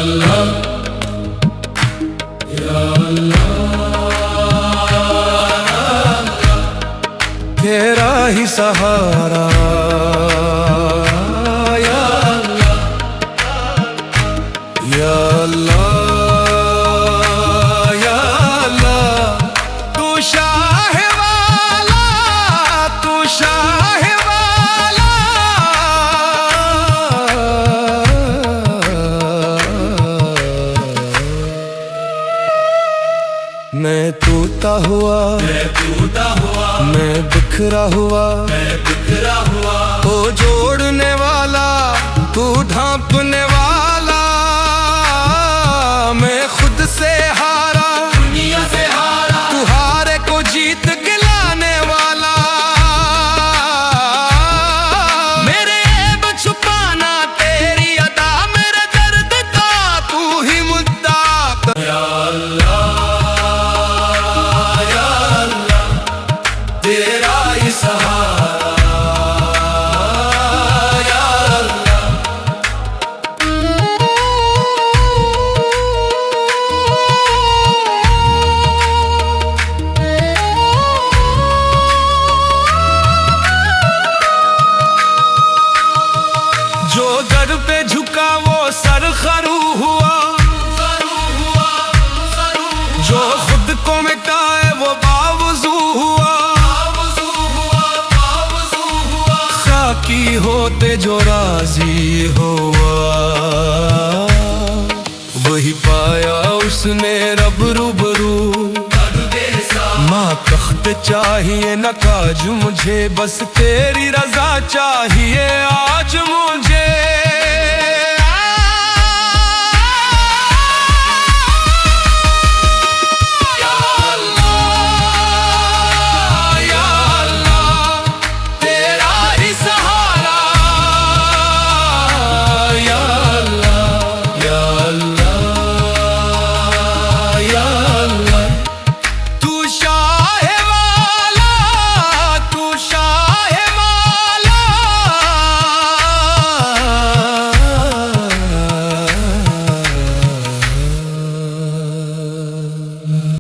अल्लाह या अल्लाह, तेरा ही सहारा या अल्लाह, या अल्लाह, या अल्लाह। तू शाह वाला, तू शाह वाला, मैं टूटा हुआ, मैं बिखरा हुआ, ओ जोड़ने वाला, तू ढांपने वाला, मैं खुद से हारा, दुनिया से हारा, तू हारे को जीत के लाने वाला, मेरे ऐब छुपाना तेरी अदा, मेरे दर्द का तू ही मुद्दा। या अल्लाह या अल्लाह, तेरा ही सहारा या अल्लाह। जो दर पे झुका वो सर खरू हुआ, जो खुद को मिटाए वो बावजू हुआ, खाकी होते जो राजी हुआ, वही पाया उसने रब रूबरू। माँ तख्त चाहिए न काज मुझे, बस तेरी रजा चाहिए आज मुझे।